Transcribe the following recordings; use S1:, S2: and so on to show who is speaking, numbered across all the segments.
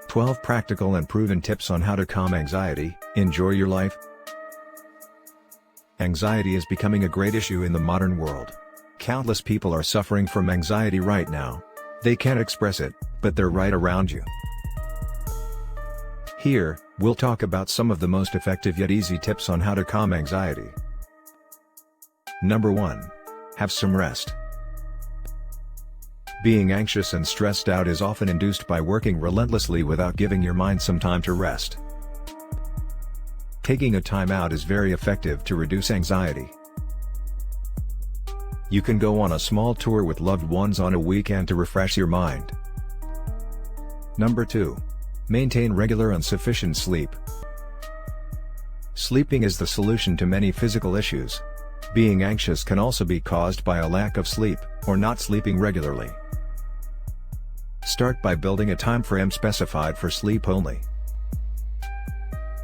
S1: 12 practical and proven tips on how to calm anxiety. Enjoy your life. Anxiety is becoming a great issue in the modern world. Countless people are suffering from anxiety right now. They can't express it, but they're right around you. Here, we'll talk about some of the most effective yet easy tips on how to calm anxiety. Number 1. Have some rest. Being anxious and stressed out is often induced by working relentlessly without giving your mind some time to rest. Taking a time out is very effective to reduce anxiety. You can go on a small tour with loved ones on a weekend to refresh your mind. Number 2. Maintain regular and sufficient sleep. Sleeping is the solution to many physical issues. Being anxious can also be caused by a lack of sleep, or not sleeping regularly. Start by building a time frame specified for sleep only.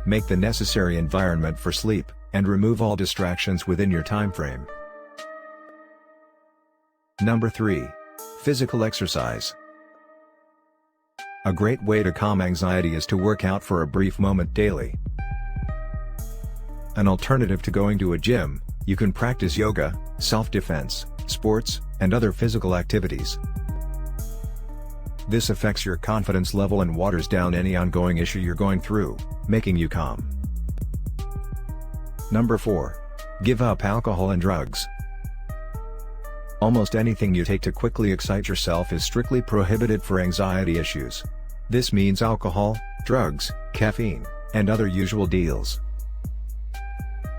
S1: Make the necessary environment for sleep, and remove all distractions within your time frame. Number 3. Physical exercise. A great way to calm anxiety is to work out for a brief moment daily. An alternative to going to a gym, you can practice yoga, self-defense, sports, and other physical activities. This affects your confidence level and waters down any ongoing issue you're going through, making you calm. Number 4. Give up alcohol and drugs. Almost anything you take to quickly excite yourself is strictly prohibited for anxiety issues. This means alcohol, drugs, caffeine, and other usual deals.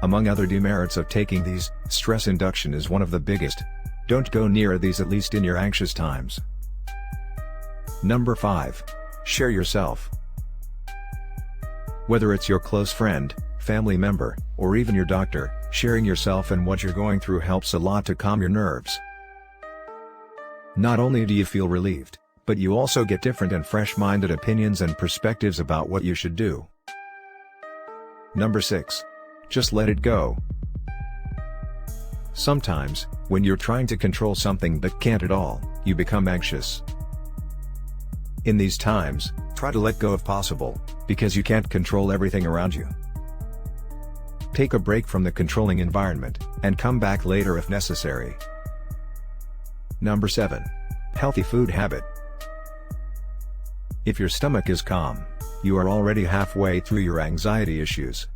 S1: Among other demerits of taking these, stress induction is one of the biggest. Don't go near these, at least in your anxious times. Number 5. Share yourself. Whether it's your close friend, family member, or even your doctor, sharing yourself and what you're going through helps a lot to calm your nerves. Not only do you feel relieved, but you also get different and fresh-minded opinions and perspectives about what you should do. Number 6. Just let it go. Sometimes, when you're trying to control something but can't at all, you become anxious. In these times, try to let go if possible, because you can't control everything around you. Take a break from the controlling environment, and come back later if necessary. Number 7. Healthy food habit. If your stomach is calm, you are already halfway through your anxiety issues.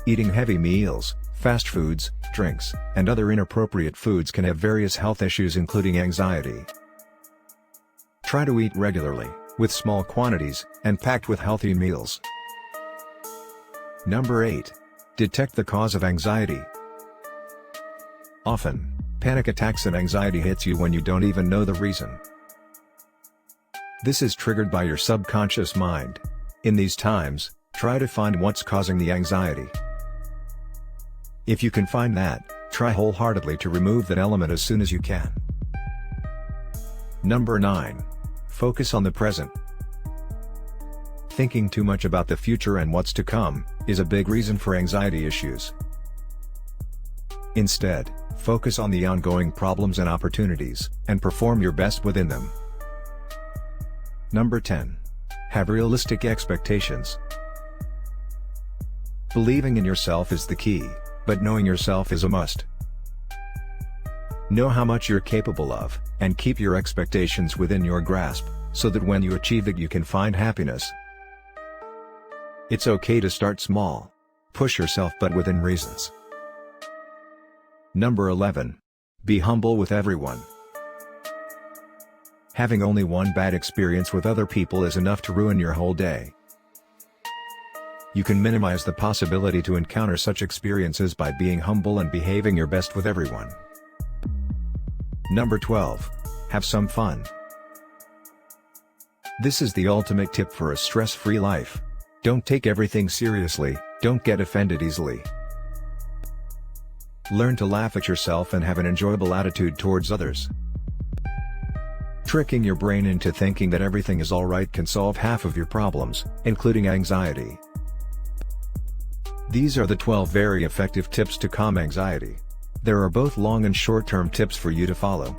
S1: Eating heavy meals, fast foods, drinks, and other inappropriate foods can have various health issues including anxiety. Try to eat regularly, with small quantities, and packed with healthy meals. Number 8. Detect the cause of anxiety. Often, panic attacks and anxiety hits you when you don't even know the reason. This is triggered by your subconscious mind. In these times, try to find what's causing the anxiety. If you can find that, try wholeheartedly to remove that element as soon as you can. Number 9. Focus on the present. Thinking too much about the future and what's to come is a big reason for anxiety issues. Instead, focus on the ongoing problems and opportunities, and perform your best within them. Number 10. Have realistic expectations. Believing in yourself is the key, but knowing yourself is a must. Know how much you're capable of, and keep your expectations within your grasp, so that when you achieve it you can find happiness. It's okay to start small. Push yourself but within reasons. Number 11. Be humble with everyone. Having only one bad experience with other people is enough to ruin your whole day. You can minimize the possibility to encounter such experiences by being humble and behaving your best with everyone. Number 12. Have some fun. This is the ultimate tip for a stress-free life. Don't take everything seriously, don't get offended easily. Learn to laugh at yourself and have an enjoyable attitude towards others. Tricking your brain into thinking that everything is alright can solve half of your problems, including anxiety. These are the 12 very effective tips to calm anxiety. There are both long and short-term tips for you to follow.